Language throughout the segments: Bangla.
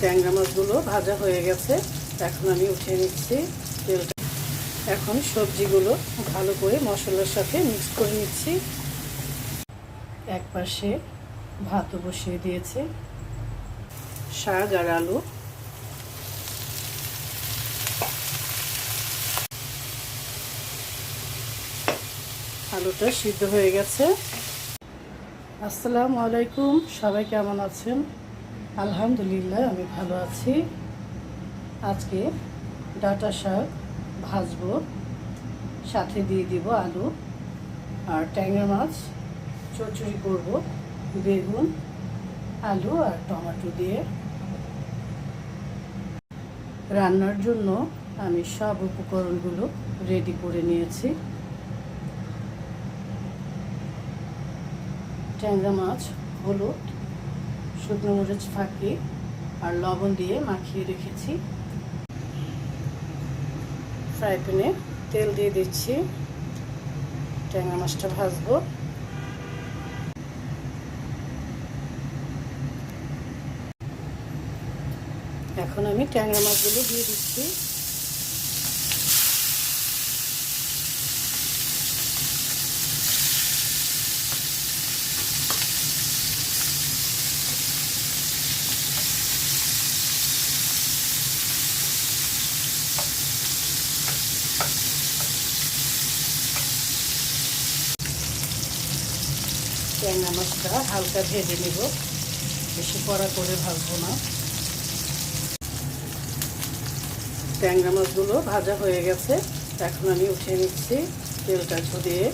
ট্যাংরা মাছগুলো ভাজা হয়ে গেছে। এখন আমি উঠিয়ে নিচ্ছি তেলটা। এখন সবজিগুলো ভালো করে মশলার সাথে মিক্স করে নিচ্ছি। এক পাশে ভাতও বসিয়ে দিয়েছি, শাক আর আলু। আলুটা সিদ্ধ হয়ে গেছে। আসসালামু আলাইকুম, সবাই কেমন আছেন? আলহামদুলিল্লাহ আমি ভালো আছি। আজকে ডাঁটা শাক ভাজবো, সাথে দিয়ে দিব আলু আর ট্যাংরা মাছ চচ্চড়ি করব, বেগুন আলু আর টমেটো দিয়ে। রান্নার জন্য আমি সব উপকরণগুলো রেডি করে নিয়েছি। ট্যাংরা মাছ হলুদ, শুকনো মরিচ ফাঁকি আর লবণ দিয়ে মাখিয়ে রেখেছি। ফ্রাই প্যানে তেল দিয়ে দিচ্ছি, ট্যাংরা মাছটা ভাজবো। এখন আমি ট্যাংরা মাছগুলো দিয়ে দিচ্ছি। ট্যাংরা মাছটা হালকা ভেজে নেব, বেশি কড়া করে ভাজবো না। ট্যাংরা মাছগুলো ভাজা হয়ে গেছে। এখন আমি উঠিয়ে নিচ্ছি তেলটা ঝরিয়ে।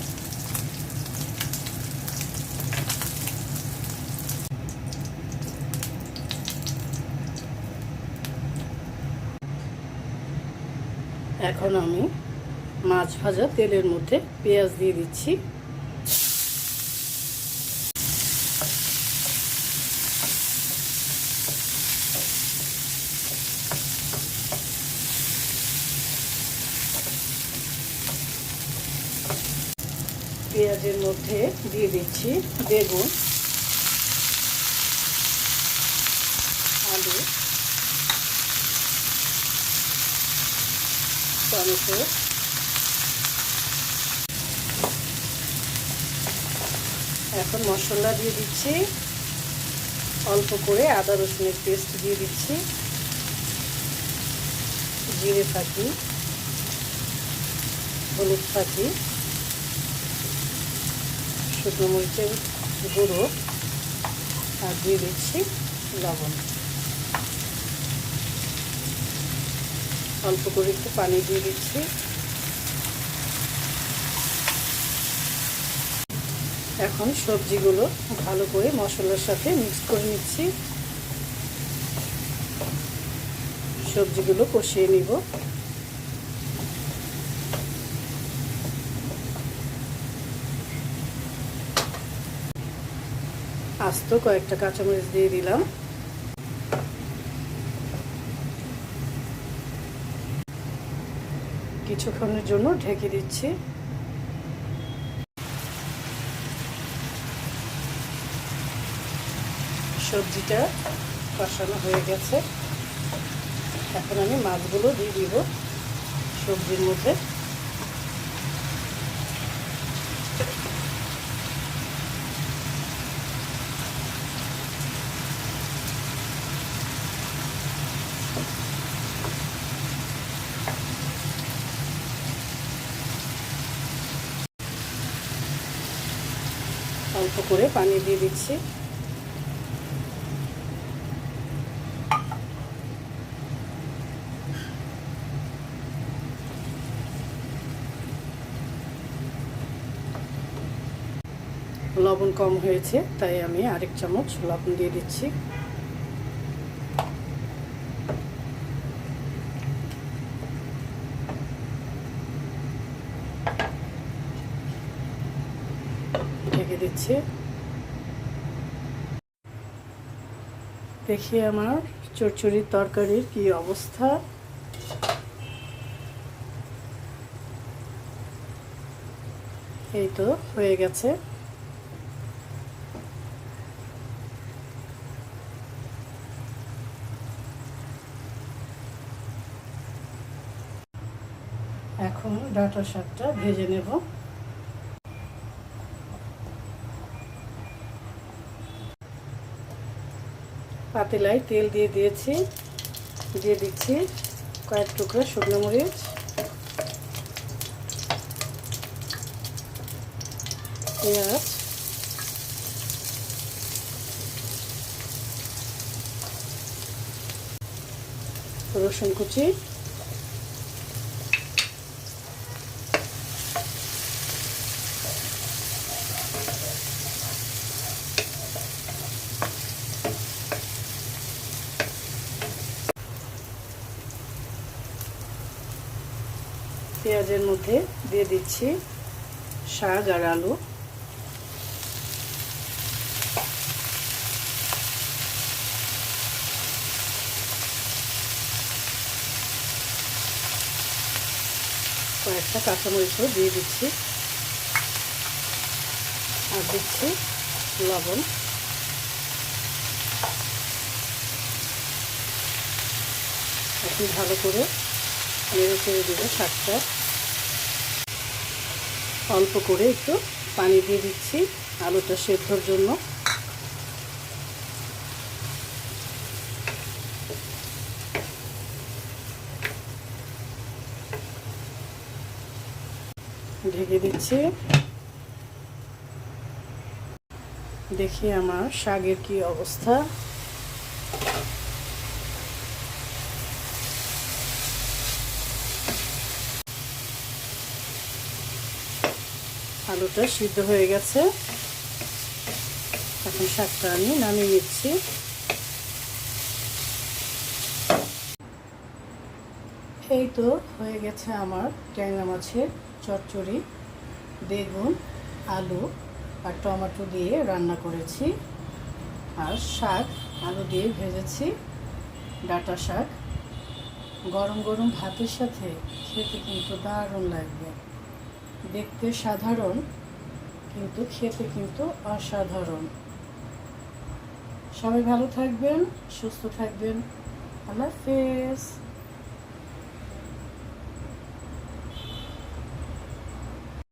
এখন আমি মাছ ভাজা তেলের মধ্যে পেঁয়াজ দিয়ে দিচ্ছি। পেঁয়াজের মধ্যে দিয়ে দিচ্ছি বেগুন, আলু, টমেটো। এখন মশলা দিয়ে দিচ্ছি, অল্প করে আদা রসুনের পেস্ট দিয়ে দিচ্ছি, জিরে ফাঁকি, হলুদ ফাঁকি, শুকনো মরিচের গুঁড়ো আর দিয়ে দিচ্ছি লবণ। অল্প করে একটু পানি দিয়ে দিচ্ছি। এখন সবজিগুলো ভালো করে মশলার সাথে মিক্স করে নিচ্ছি। সবজিগুলো কষিয়ে নিব। আস্ত কয়েকটা কাঁচামরিচ দিয়ে দিলাম। কিছুক্ষণের জন্য ঢেকে দিচ্ছি। সবজিটা কষানো হয়ে গেছে। এখন আমি মাছগুলো দিয়ে দিব সবজির মধ্যে। অল্প করে পানি দিয়ে দিচ্ছি। লবণ কম হয়েছে, তাই আমি আরেক চামচ লবণ দিয়ে দিচ্ছি। ঢেকে দিচ্ছি। দেখি আমার চচ্চড়ির তরকারির কি অবস্থা। এই তো হয়ে গেছে। এখন ডাঁটা শাকটা ভেজে নেব। পাতিলায় তেল দিয়ে দিয়েছি, দিয়ে দিচ্ছি কয়েক টুকরা শুকনো মরিচ, পেঁয়াজ, রসুন কুচি, পেঁয়াজের মধ্যে দিয়ে দিচ্ছি শাক আর আলু, কয়েকটা কাঁচামরিচও দিয়ে দিচ্ছি, আর দিচ্ছি লবণ। এখন ভালো করে নেড়ে চেড়ে দেবো শাকটা। অল্প করে একটু পানি দিয়ে দিচ্ছি আলুটা সেদ্ধর জন্য। ঢেকে দিচ্ছি। দেখি আমার শাকের কি অবস্থা। আলুটা সিদ্ধ হয়ে গেছে, এখন শাকটা আমি নামিয়ে নিচ্ছি। এই তো হয়ে গেছে আমার ট্যাংরা মাছের চচ্চড়ি। বেগুন, আলু আর টমেটো দিয়ে রান্না করেছি, আর শাক আলু দিয়ে ভেজেছি, ডাঁটা শাক। গরম গরম ভাতের সাথে খেতে কিন্তু দারুণ লাগবে। দেখতে সাধারণ, কিন্তু খেতে কিন্তু অসাধারণ। সবাই ভালো থাকবেন, সুস্থ থাকবেন। আল্লাহ হাফেজ।